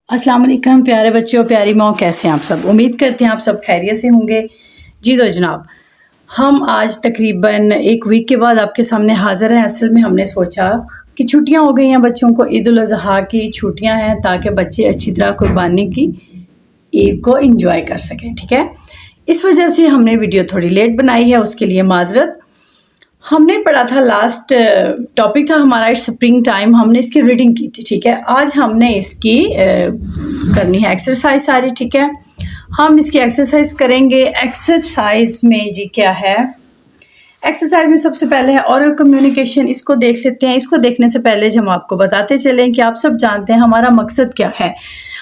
अस्सलाम वालेकुम प्यारे बच्चों, प्यारी माँ, कैसे हैं आप सब। उम्मीद करते हैं आप सब खैरियत से होंगे। जी तो जनाब, हम आज तकरीबन एक वीक के बाद आपके सामने हाज़िर हैं। असल में हमने सोचा कि छुट्टियां हो गई हैं बच्चों को, ईद उल अज़हा की छुट्टियां हैं, ताकि बच्चे अच्छी तरह कुर्बानी की ईद को एंजॉय कर सकें। ठीक है, इस वजह से हमने वीडियो थोड़ी लेट बनाई है, उसके लिए माजरत। हमने पढ़ा था, लास्ट टॉपिक था हमारा इट्स स्प्रिंग टाइम, हमने इसकी रीडिंग की थी। ठीक है, आज हमने इसकी करनी है एक्सरसाइज सारी। ठीक है, हम इसकी एक्सरसाइज करेंगे। एक्सरसाइज में जी क्या है, एक्सरसाइज में सबसे पहले है ओरल कम्युनिकेशन। इसको देख लेते हैं। इसको देखने से पहले हम आपको बताते चलें कि आप सब जानते हैं हमारा मकसद क्या है।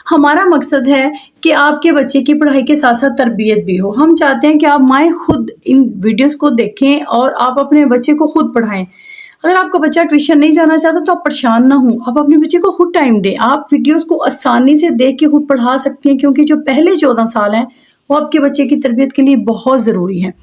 हमारा मकसद है कि आपके बच्चे की पढ़ाई के साथ साथ तरबियत भी हो। हम चाहते हैं कि आप माएँ खुद इन वीडियोस को देखें और आप अपने बच्चे को खुद पढ़ाएं। अगर आपका बच्चा ट्यूशन नहीं जाना चाहता तो आप परेशान ना हो, आप अपने बच्चे को खुद टाइम दें। आप वीडियोस को आसानी से देख के खुद पढ़ा सकते हैं, क्योंकि जो पहले 14 साल हैं वो आपके बच्चे की तरबियत के लिए बहुत ज़रूरी है।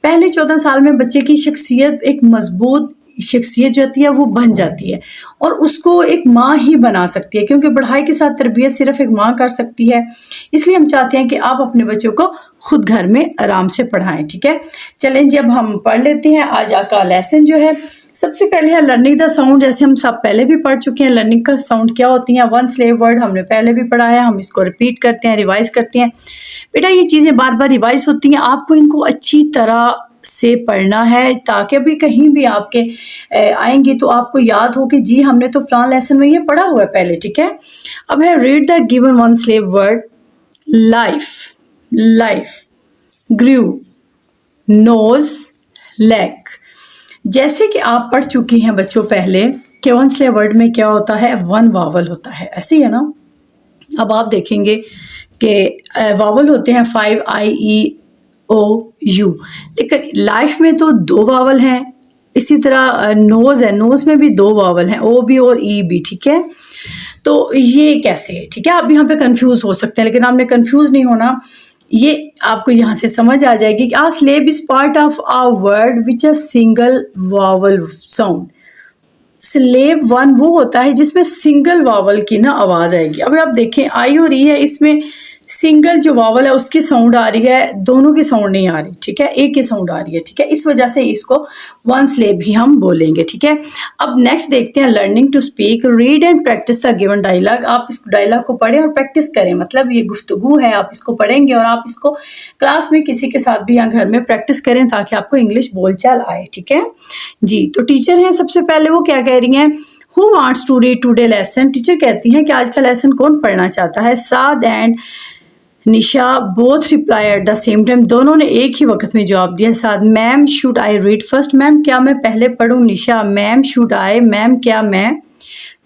पहले 14 साल में बच्चे की शख्सियत, एक मजबूत शख्सियत जो होती है वो बन जाती है, और उसको एक माँ ही बना सकती है, क्योंकि पढ़ाई के साथ तरबियत सिर्फ एक माँ कर सकती है। इसलिए हम चाहते हैं कि आप अपने बच्चों को खुद घर में आराम से पढ़ाएं। ठीक है, चलें जी, अब हम पढ़ लेते हैं आज का लेसन जो है। सबसे पहले है लर्निंग द साउंड। जैसे हम सब पहले भी पढ़ चुके हैं, लर्निंग का साउंड क्या होती है। वन स्लेव वर्ड हमने पहले भी पढ़ा है, हम इसको रिपीट करते हैं, रिवाइज करते हैं। बेटा ये चीज़ें बार बार रिवाइज होती हैं, आपको इनको अच्छी तरह से पढ़ना है, ताकि अभी कहीं भी आपके आएंगे तो आपको याद हो कि जी हमने तो फलान लेसन में ये पढ़ा हुआ है पहले। ठीक है, अब है read the given one syllable word. Life, life, grew, nose, leg. जैसे कि आप पढ़ चुकी हैं बच्चों पहले कि वन स्लेव वर्ड में क्या होता है, वन वावल होता है, ऐसे ही है ना। अब आप देखेंगे कि वावल होते हैं 5 I E O U, लेकिन लाइफ में तो 2 वावल हैं। इसी तरह नोज है, नोज में भी 2 वावल हैं, O भी और E भी। ठीक है, तो ये कैसे है। ठीक है, आप यहाँ पे कंफ्यूज हो सकते हैं, लेकिन आपने कंफ्यूज नहीं होना। ये आपको यहाँ से समझ आ जाएगी कि a syllable is part of a word which a single vowel sound. Syllable one वो होता है जिसमें सिंगल वावल की ना आवाज आएगी। अब आप देखें आई और ई है, इसमें सिंगल जो वावल है उसकी साउंड आ रही है, दोनों की साउंड नहीं आ रही। ठीक है, एक की साउंड आ रही है। ठीक है, इस वजह से इसको वन स्लेब भी हम बोलेंगे। ठीक है, अब नेक्स्ट देखते हैं learning to speak. Read and practice the given dialogue. आप इस डायलॉग को पढ़ें और प्रैक्टिस करें, मतलब ये गुफ्तगू है, आप इसको पढ़ेंगे और आप इसको क्लास में किसी के साथ भी या घर में प्रैक्टिस करें, ताकि आपको इंग्लिश बोलचाल आए। ठीक है जी, तो टीचर हैं सबसे पहले, वो क्या कह रही हैं, who wants to read today lesson. Teacher कहती हैं कि आज का लेसन कौन पढ़ना चाहता है। Saad and Nisha both reply at the same time. दोनों ने एक ही वक्त में जवाब दिया। Saad ma'am should I read first. Ma'am क्या मैं पहले पढ़ूं। Nisha ma'am should I, ma'am क्या मैं।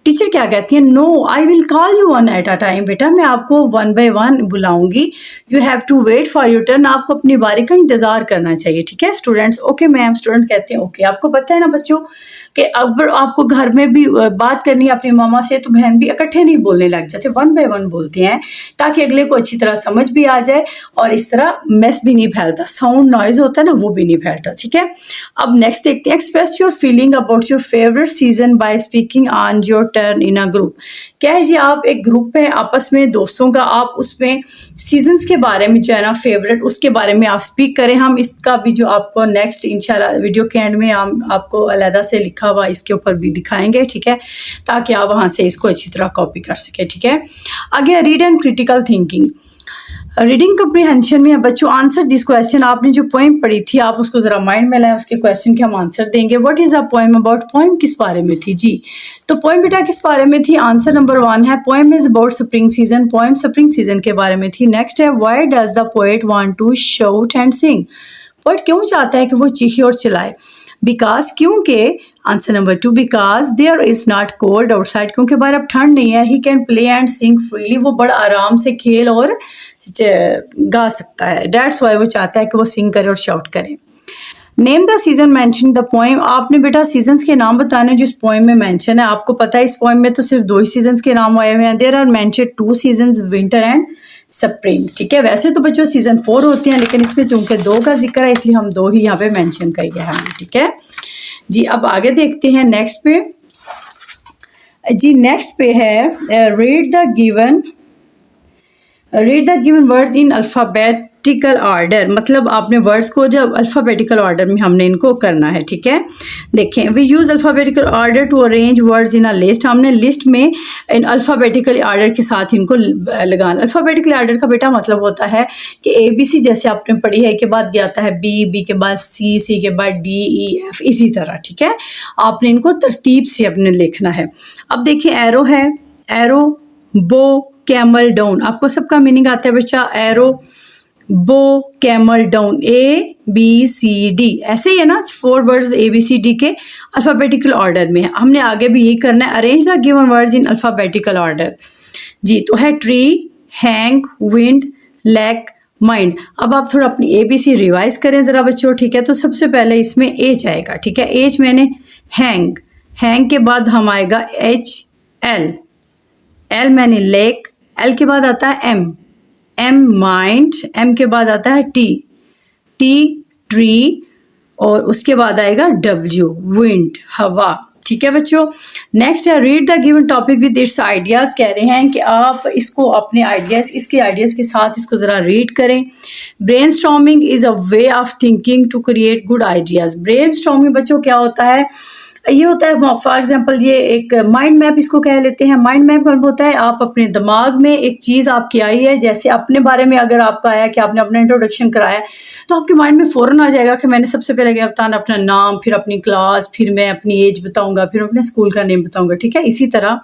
टीचर क्या कहती है, no I will call you one at a time. बेटा मैं आपको वन बाय वन बुलाऊंगी। You have to wait for your turn. आपको अपनी बारी का इंतजार करना चाहिए। ठीक है स्टूडेंट्स, ओके मैम। स्टूडेंट कहते हैं ओके। आपको पता है ना बच्चों कि अगर आपको घर में भी बात करनी है अपनी मामा से, तो बहन भी इकट्ठे नहीं बोलने लग जाते, वन बाय वन बोलते हैं, ताकि अगले को अच्छी तरह समझ भी आ जाए और इस तरह मैस भी नहीं फैलता, साउंड नॉइज होता है ना वो भी नहीं फैलता। ठीक है, अब नेक्स्ट देखते हैं express your feeling about your favourite season by speaking on your turn in a group. क्या है जी, आप एक ग्रुप है आपस में दोस्तों का, आप उसमें सीजन्स के बारे में जो है ना फेवरेट, उसके बारे में आप स्पीक करें। हम इसका भी जो आपको नेक्स्ट इंशाल्लाह वीडियो के एंड में हम आपको अलहदा से लिखा हुआ इसके ऊपर भी दिखाएंगे। ठीक है, ताकि आप वहाँ से इसको अच्छी तरह कॉपी कर सके। ठीक है, आगे read and critical thinking. Reading comprehension में बच्चों आंसर दिस क्वेश्चन। आपने जो पोएम पढ़ी थी आप उसको जरा माइंड में लाएं, उसके क्वेश्चन के हम आंसर देंगे। What is a poem about. Poem किस बारे में थी जी, तो पोएम बेटा किस बारे में थी। आंसर नंबर 1 है poem is about spring season. Poem spring season के बारे में थी। नेक्स्ट है why does the poet want to shout and sing. Poet क्यों चाहता है कि वो चीखे और चिल्लाए। बिकॉज क्योंकि, answer number 2 because there is not cold outside, क्योंकि बाहर अब ठंड नहीं है। He can play and sing freely, वो बड़ा आराम से खेल और गा सकता है। दैट्स वाई वो चाहता है कि वो सिंग करे और शाउट करे। Name the season mention the poem. आपने बेटा सीजन्स के नाम बताने जो इस पोएम में मेंशन है। आपको पता है इस पोएम में तो सिर्फ 2 ही सीजन्स के नाम आए हुए हैं। There are mentioned 2 seasons, winter and spring. ठीक है, वैसे तो बच्चों सीजन 4 होते हैं, लेकिन इसमें चूंकि 2 का जिक्र है इसलिए हम 2 ही यहाँ पे मेंशन किए हैं। ठीक है जी, अब आगे देखते हैं नेक्स्ट पे जी। नेक्स्ट पे है read the given read the given words in alphabetical order, मतलब आपने वर्ड्स को जब अल्फ़ाबेटिकल ऑर्डर में हमने इनको करना है, ठीक है। देखें, we use alphabetical order to arrange words in a list, हमने लिस्ट में इन अल्फ़ाबेटिकल ऑर्डर के साथ इनको लगाना। अल्फ़ाबेटिकल ऑर्डर का बेटा मतलब होता है कि ABC जैसे आपने पढ़ी है, के बाद गया आता है B के बाद C के बाद D E F, इसी तरह, ठीक है। आपने इनको तरतीब से अपने लिखना है। अब देखिए, एरो है, एरो, बो, कैमल, डाउन, आपको सबका मीनिंग आता है बच्चा। एरो, बो, कैमल, डाउन, ABCD, ऐसे ही है ना, 4 वर्ड्स ABCD के अल्फ़ाबेटिकल ऑर्डर में। हमने आगे भी यही करना है, arrange the given words in alphabetical order. जी, तो है tree, hang, wind, lack, mind. अब आप थोड़ा अपनी ABC रिवाइज करें ज़रा बच्चों, ठीक है। तो सबसे पहले इसमें एज आएगा, ठीक है। एज मैंने हैंग, हैंग के बाद हम आएगा HL, L मैंने लेक, L के बाद आता है M माइंड, M के बाद आता है T ट्री, और उसके बाद आएगा W विंड, हवा, ठीक है बच्चों। नेक्स्ट है read the given topic with its ideas, कह रहे हैं कि आप इसको अपने आइडियाज़, इसके आइडियाज़ के साथ इसको ज़रा रीड करें। Brainstorming is a way of thinking to create good ideas. Brainstorming बच्चों क्या होता है, ये होता है फॉर एग्जांपल, ये एक माइंड मैप इसको कह लेते हैं। माइंड मैप मतलब होता है आप अपने दिमाग में एक चीज़ आपकी आई है, जैसे अपने बारे में अगर आपका आया कि आपने अपना इंट्रोडक्शन कराया, तो आपके माइंड में फ़ौरन आ जाएगा कि मैंने सबसे पहले क्या बताना, अपना नाम, फिर अपनी क्लास, फिर मैं अपनी एज बताऊँगा, फिर अपने स्कूल का नेम बताऊँगा, ठीक है। इसी तरह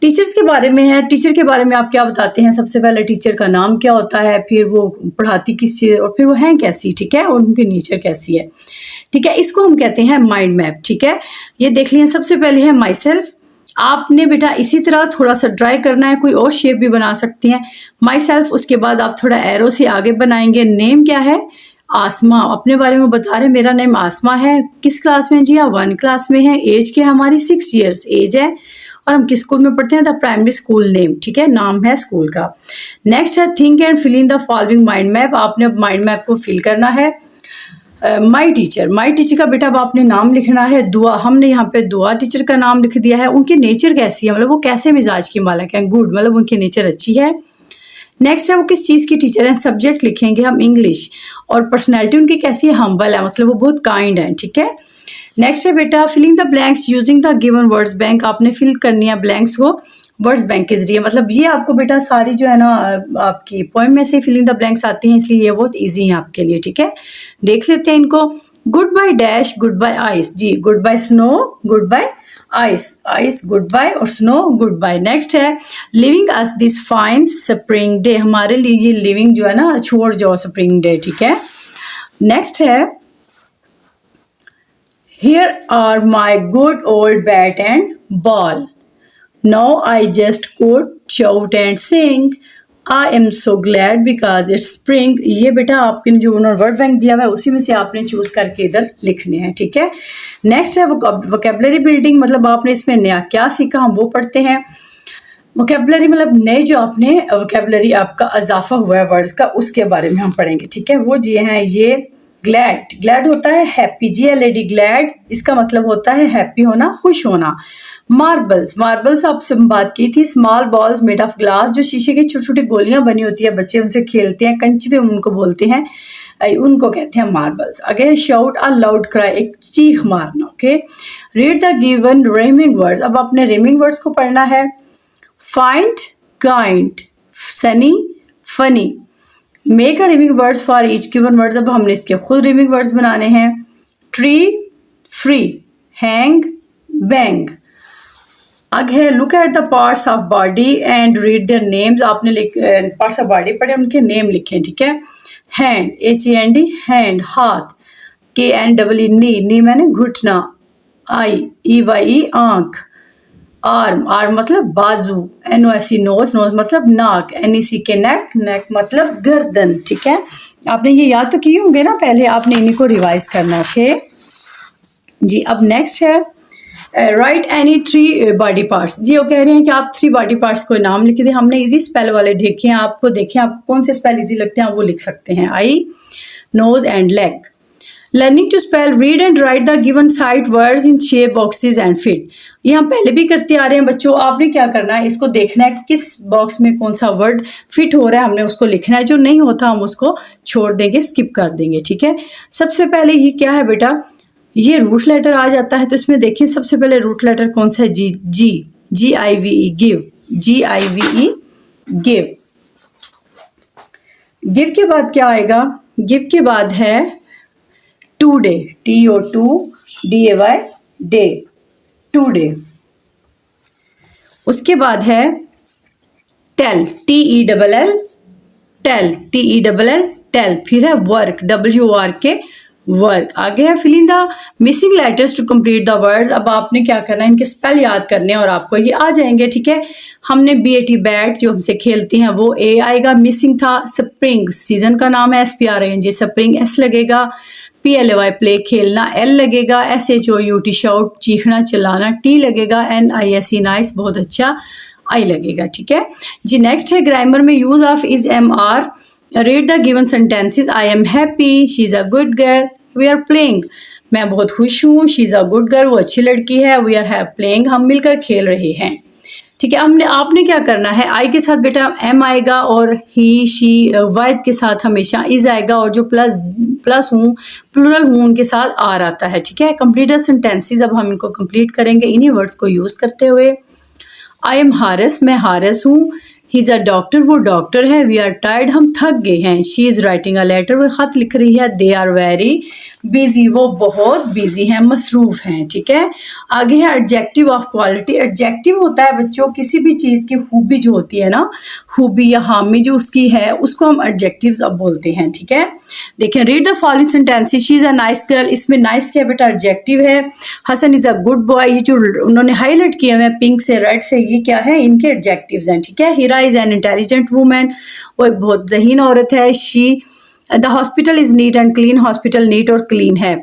टीचर्स के बारे में है, टीचर के बारे में आप क्या बताते हैं, सबसे पहले टीचर का नाम क्या होता है, फिर वो पढ़ाती किस चीज़, और फिर वो हैं कैसी, ठीक है, और उनकी नेचर कैसी है, ठीक है। इसको हम कहते हैं माइंड मैप, ठीक है। ये देख लिया, सबसे पहले है माई सेल्फ। आपने बेटा इसी तरह थोड़ा सा ट्राई करना है, कोई और शेप भी बना सकती हैं, माई सेल्फ। उसके बाद आप थोड़ा एरो से आगे बनाएंगे। नेम क्या है, आसमा, अपने बारे में बता रहे, मेरा नेम आसमा है। किस क्लास में जी, आप 1 क्लास में है। एज क्या है हमारी, 6 ईयर्स एज है, और हम किस स्कूल में पढ़ते हैं, द प्राइमरी स्कूल नेम, ठीक है, नाम है स्कूल का। नेक्स्ट है think and fill in the following mind map, आपने अब माइंड मैप को फिल करना है। माई टीचर, माई टीचर का बेटा अब आपने नाम लिखना है। दुआ, हमने यहाँ पे दुआ टीचर का नाम लिख दिया है। उनकी नेचर कैसी है, मतलब वो कैसे मिजाज की मालिक है, गुड, मतलब उनकी नेचर अच्छी है। नेक्स्ट है वो किस चीज़ की टीचर है, सब्जेक्ट लिखेंगे हम इंग्लिश, और पर्सनैलिटी उनकी कैसी है, हम्बल है, मतलब वो बहुत काइंड है, ठीक है। नेक्स्ट है बेटा filling the blanks using the given words bank, आपने फिल करनी है ब्लैंक्स को वर्ड्स बैंक के जरिए। मतलब ये आपको बेटा सारी जो है ना आपकी पोएम में से फिलिंग द ब्लैंक्स आती हैं, इसलिए ये बहुत इजी है आपके लिए, ठीक है। देख लेते हैं इनको। Goodbye dash, goodbye ice, जी, goodbye snow, goodbye ice, ice goodbye, और स्नो गुड बाय। नेक्स्ट है leaving us this fine spring day, हमारे लिए ये लिविंग जो है ना छोड़ जाओ स्प्रिंग डे, ठीक है। नेक्स्ट है Here are my good old bat and ball. Now I just could shout and sing. I am so glad because it's spring. ये बेटा आपके जो उन्होंने वर्ड बैंक दिया हुआ है उसी में से आपने चूज करके इधर लिखने हैं, ठीक है। नेक्स्ट है वोकेबलरी बिल्डिंग, मतलब आपने इसमें नया क्या सीखा हम वो पढ़ते हैं। वोकेबलरी मतलब नए जो आपने वोकेबलरी आपका इजाफा हुआ है वर्ड्स का, उसके बारे में हम पढ़ेंगे, ठीक है। वो जी हैं ये ग्लैड, ग्लैड होता है हैप्पी, GLAD ग्लैड, इसका मतलब होता है हैप्पी होना, खुश होना। मार्बल्स, मार्बल्स आपसे बात की थी। Small balls made of glass, जो शीशे की छोटी छोटी गोलियां बनी होती है, बच्चे उनसे खेलते हैं, कंचवे उनको बोलते हैं, उनको कहते हैं marbles. Again shout a loud cry, एक चीख मारना, okay. Read the given rhyming words, अब आपने रेमिंग वर्ड्स को पढ़ना है। Find, kind, sunny, funny. Make a rhyming words for each given words, अब हमने इसके खुद रिमिंग वर्ड्स बनाने हैं। Tree, free, hang, bang. आगे look at the parts of body and read their names, आपने पार्ट्स ऑफ बॉडी पढ़े, उनके नेम लिखें, ठीक है। हैंड, HAND हैंड, हाथ, KNEE नी मैंने घुटना, EYE आंख, आर्म, आर्म मतलब बाजू, NOSE नोज, नोज मतलब नाक, NECK नेक, नेक मतलब गर्दन, ठीक है। आपने ये याद तो किए होंगे ना पहले, आपने इन्हीं को रिवाइज करना, ओके जी। अब नेक्स्ट है राइट एनी 3 बॉडी पार्ट्स, जी वो कह रहे हैं कि आप 3 बॉडी पार्ट्स को नाम लिख दें। हमने इजी स्पेल वाले देखे हैं, आपको देखें आप कौन से स्पेल इजी लगते हैं, आप वो लिख सकते हैं। Eye, nose and leg. Learning to spell, read and write the given sight words in shape boxes and fit. ये हम पहले भी करते आ रहे हैं बच्चों, आपने क्या करना है, इसको देखना है कि किस बॉक्स में कौन सा वर्ड फिट हो रहा है, हमने उसको लिखना है, जो नहीं होता हम उसको छोड़ देंगे, स्किप कर देंगे, ठीक है। सबसे पहले ये क्या है बेटा, ये रूट लेटर आ जाता है, तो इसमें देखिए सबसे पहले रूट लेटर कौन सा है, जी, जी, GIVE, give, GIVE, give. Give के बाद क्या आएगा, गिव के बाद है टूडे, TOUDAY, डे, टूडे। उसके बाद है tell, TELL, tell, TELL, tell. फिर है वर्क, WORK, वर्क। आगे है fill in the missing letters to complete the words. अब आपने क्या करना है, इनके स्पेल याद करने हैं और आपको ये आ जाएंगे, ठीक है। हमने BAT, बैट, जो हमसे खेलती हैं वो A आएगा। मिसिंग था स्प्रिंग, सीजन का नाम है, SPRING, स्प्रिंग, S लगेगा। PLAY, प्ले, खेलना, L लगेगा। SHOUT, शाउट, चीखना, चिल्लाना, T लगेगा। NICE, नाइस, बहुत अच्छा, I लगेगा, ठीक है जी। नेक्स्ट है ग्रामर में use of is, MR। Read the given sentences, I am happy, she is a good girl, we are playing, मैं बहुत खुश हूँ, she is a good girl, वो अच्छी लड़की है, वी आर प्लेइंग, हम मिलकर खेल रहे हैं, ठीक है। हमने आपने क्या करना है, आई के साथ बेटा M आएगा और ही, शी, वाइद के साथ हमेशा इज आएगा, और जो प्लस हूँ, प्लूरल हूँ, उनके साथ आर आता है, ठीक है। कंप्लीट द सेंटेंसेस, अब हम इनको कंप्लीट करेंगे इन्हीं वर्ड्स को यूज करते हुए। आई एम हारिस, मैं हारिस हूँ। ही इज अ डॉक्टर, वो डॉक्टर है। वी आर टायर्ड, हम थक गए हैं। She is writing a letter, वो खत लिख रही है। दे आर वेरी बिजी, वो बहुत बिजी हैं, मसरूफ हैं, ठीक है। आगे है एडजेक्टिव ऑफ क्वालिटी। एडजेक्टिव होता है बच्चों किसी भी चीज की खूबी जो होती है ना, खूबी या हामी जो उसकी है, उसको हम एडजेक्टिव्स अब बोलते हैं, ठीक है। देखें, read the following sentences, she is a nice girl, इसमें नाइस क्या बेटा एडजेक्टिव है। Hasan is a good boy, ये जो उन्होंने हाईलाइट किए हुए पिंक से, रेड से, ये क्या है, इनके एडजेक्टिव्स हैं, ठीक है। Heera is an intelligent women, वो एक बहुत ज़हीन औरत है। She, the hospital is neat and clean, hospital neat और क्लीन है।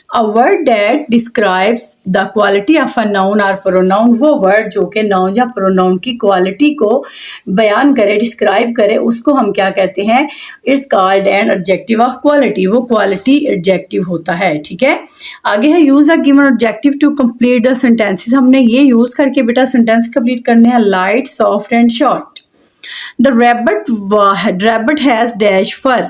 A word that describes the quality of a noun और प्रोनाउन, वो वर्ड जो कि नाउन या प्रोनाउन की क्वालिटी को बयान करे, डिस्क्राइब करे, उसको हम क्या कहते हैं, it's called an adjective of quality, वो क्वालिटी एडजेक्टिव होता है, ठीक है। आगे है use the given adjective to complete the sentences, हमने ये यूज करके बेटा सेंटेंस कंप्लीट करने हैं। Light, soft and short. The rabbit has dash fur,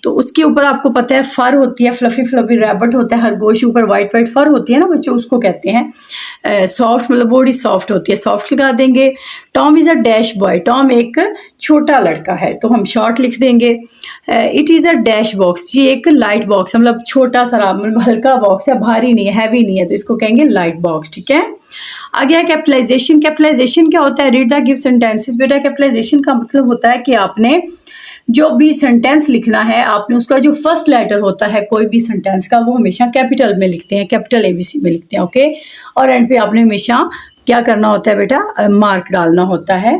तो उसके ऊपर आपको पता है फर होती है, फ्लफी फ्लफी रैबिट होता है, खरगोश ऊपर वाइट वाइट फर होती है ना बच्चों, उसको कहते हैं सॉफ्ट, मतलब बॉडी सॉफ्ट होती है, सॉफ्ट लगा देंगे। Tom is a dash boy, Tom एक छोटा लड़का है, तो हम शॉर्ट लिख देंगे। It is a dash box, ये एक लाइट बॉक्स, मतलब छोटा सा, मतलब हल्का बॉक्स है, भारी नहीं है, हैवी नहीं है, तो इसको कहेंगे लाइट बॉक्स, ठीक है। आगे है कैपिटलाइजेशन। कैपिटलाइजेशन क्या होता है, रीड द गिव सेंटेंसेस। बेटा कैपिटलाइजेशन का मतलब होता है कि आपने जो भी सेंटेंस लिखना है, आपने उसका जो फर्स्ट लेटर होता है कोई भी सेंटेंस का, वो हमेशा कैपिटल में लिखते हैं, कैपिटल ABC में लिखते हैं, ओके। और एंड पे आपने हमेशा क्या करना होता है बेटा, मार्क डालना होता है,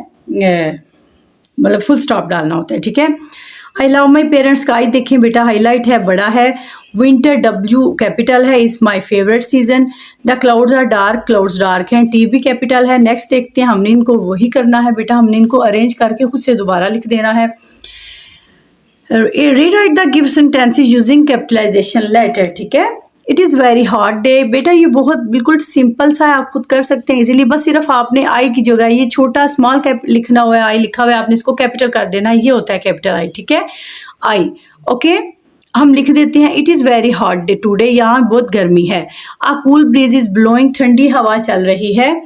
मतलब फुल स्टॉप डालना होता है, ठीक है। आई लव माई पेरेंट्स का आई देखें बेटा, हाईलाइट है, बड़ा है। विंटर, W कैपिटल है, is my favourite season. The clouds are dark, clouds dark हैं। T भी कैपिटल है। नेक्स्ट देखते हैं, हमने इनको वही करना है बेटा, हमने इनको अरेंज करके खुद से दोबारा लिख देना है। Rewrite the give sentences using capitalisation letter, ठीक है। It is very hot day, बेटा ये बहुत बिल्कुल सिंपल सा है, आप खुद कर सकते हैं इजीली, बस सिर्फ आपने आई की जगह ये छोटा स्मॉल कैप लिखना हुआ है, आई लिखा हुआ है, आपने इसको कैपिटल कर देना, ये होता है कैपिटल आई, ठीक है, आई, ओके। हम लिख देते हैं it is very hot day today, यहाँ बहुत गर्मी है। आ कूल ब्रीज इज ब्लोइंग, ठंडी हवा चल रही है।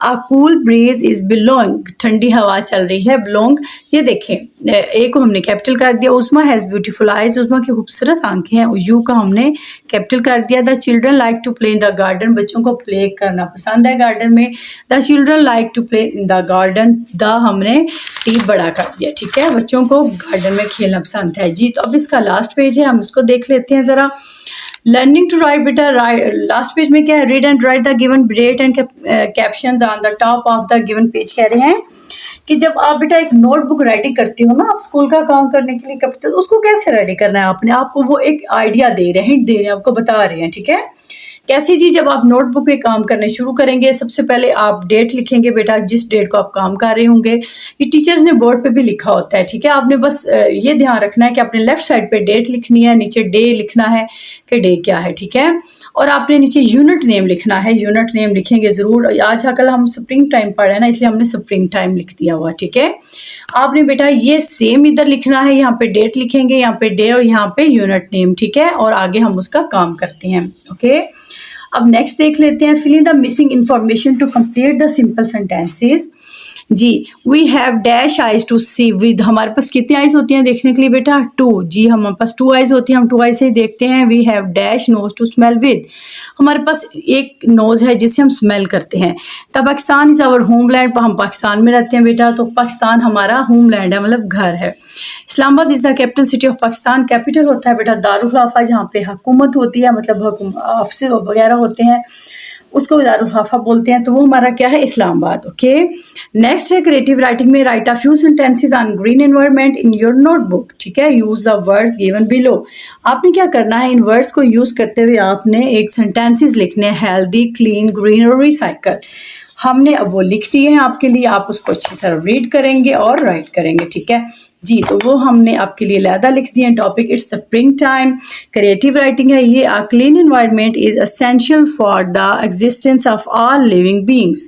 आ कूल ब्रीज इज ब्लोइंग, ठंडी हवा चल रही है, ब्लोंग, ये देखें ए को हमने कैपिटल कर दिया। उस्मा हैज़ ब्यूटीफुल आइज, उस्मा की खूबसूरत आंखें हैं, यू का हमने कैपिटल कर दिया। The children like to play in the garden, बच्चों को प्ले करना पसंद है गार्डन में। The children like to play in the garden, the हमने टी बड़ा कर दिया, ठीक है, बच्चों को गार्डन में खेलना पसंद है जी। तो अब इसका लास्ट पेज है, हम इसको देख लेते हैं ज़रा। लर्निंग टू राइट बेटा, लास्ट पेज में क्या है, read and write the given date and captions on the top of the given page. कह रहे हैं कि जब आप बेटा एक नोटबुक रेडी करती हो ना, आप स्कूल का काम करने के लिए करते, तो उसको कैसे रेडी करना है आपने, आपको वो एक आइडिया दे रहे हैं, आपको बता रहे हैं, ठीक है, कैसे जी, जब आप नोटबुक पे काम करने शुरू करेंगे, सबसे पहले आप डेट लिखेंगे बेटा, जिस डेट को आप काम कर रहे होंगे। ये टीचर्स ने बोर्ड पे भी लिखा होता है, ठीक है। आपने बस ये ध्यान रखना है कि आपने लेफ्ट साइड पे डेट लिखनी है, नीचे डे लिखना है कि डे क्या है, ठीक है। और आपने नीचे यूनिट नेम लिखना है, यूनिट नेम लिखेंगे ज़रूर। आज कल हम स्प्रिंग टाइम पढ़ रहे हैं ना, इसलिए हमने स्प्रिंग टाइम लिख दिया हुआ, ठीक है। आपने बेटा ये सेम इधर लिखना है, यहाँ पे डेट लिखेंगे, यहाँ पे डे और यहाँ पे यूनिट नेम, ठीक है। और आगे हम उसका काम करते हैं, ओके। अब नेक्स्ट देख लेते हैं, filling the missing information to complete the simple sentences. जी, we have dash eyes to see with, हमारे पास कितनी आइज होती हैं देखने के लिए बेटा? 2। जी, हमारे पास 2 आइज होती हैं, हम 2 आइज से ही देखते हैं। We have dash nose to smell with, हमारे पास एक नोज है जिससे हम स्मेल करते हैं। तब पाकिस्तान इज आवर होमलैंड, हम पाकिस्तान में रहते हैं बेटा, तो पाकिस्तान हमारा होमलैंड है, मतलब घर है। Islamabad is the capital city of Pakistan, capital होता है बेटा दारुल खिलाफा, जहाँ पे हुकूमत होती है, मतलब ऑफिस वगैरह होते हैं, उसको दारुल खिलाफा बोलते हैं। तो वो हमारा क्या है? इस्लामाबाद, ओके। नेक्स्ट है क्रिएटिव राइटिंग में, right a few sentences on green environment in your notebook, ठीक है। Use the words given below, आपने क्या करना है, इन वर्ड्स को यूज करते हुए आपने एक सेंटेंसेस लिखने हैं, हेल्दी, क्लीन, ग्रीन और रिसाइकल। हमने अब वो लिख दिए हैं आपके लिए, आप उसको अच्छी तरह रीड करेंगे और राइट करेंगे, ठीक है जी। तो वो हमने आपके लिए अलहदा लिख दिए हैं topic. It's spring time, creative writing है ये। A clean environment is essential for the existence of all living beings,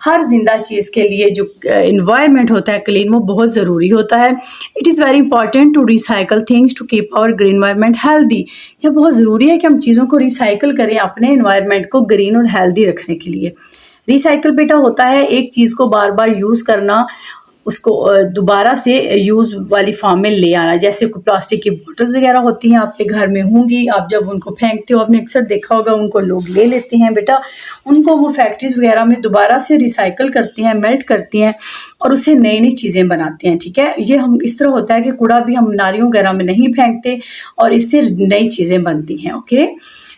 हर जिंदा चीज़ के लिए जो इन्वायरमेंट होता है क्लीन, वो बहुत ज़रूरी होता है। It is very important to recycle things to keep our green environment healthy, यह बहुत ज़रूरी है कि हम चीज़ों को रिसाइकल करें अपने इन्वायरमेंट को ग्रीन और हेल्दी रखने के लिए। रिसाइकल बेटा होता है एक चीज़ को बार बार यूज़ करना, उसको दोबारा से यूज़ वाली फॉर्म में ले आना। जैसे कोई प्लास्टिक की बोतल्स वगैरह होती हैं आपके घर में होंगी, आप जब उनको फेंकते हो, आपने अक्सर देखा होगा उनको लोग ले लेते हैं बेटा, उनको वो फैक्ट्रीज वगैरह में दोबारा से रिसाइकल करती हैं, मेल्ट करती हैं और उससे नई नई चीज़ें बनाते हैं, ठीक है। ये हम इस तरह होता है कि कूड़ा भी हम नालियों वगैरह में नहीं फेंकते और इससे नई चीज़ें बनती हैं, okay.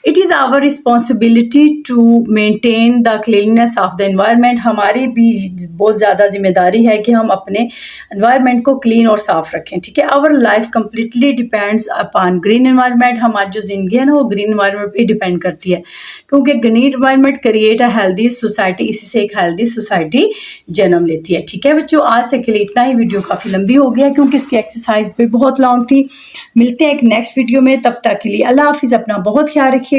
It is our responsibility to maintain the cleanness of the environment, हमारी भी बहुत ज़्यादा जिम्मेदारी है कि हम अपने एनवायरनमेंट को क्लीन और साफ रखें, ठीक है। Our life completely depends upon green environment, हमारी जो ज़िंदगी है ना वो ग्रीन एनवायरनमेंट पे डिपेंड करती है, क्योंकि green environment create a healthy society, इसी से एक हेल्दी सोसाइटी जन्म लेती है, ठीक है बच्चों। आज तक के लिए इतना ही, वीडियो काफ़ी लंबी हो गया क्योंकि इसकी एक्सरसाइज भी बहुत लॉन्ग थी। मिलते हैं एक नेक्स्ट वीडियो में, तब तक के लिए अल्लाह हाफिज़, अपना बहुत ख्याल रखिएगा।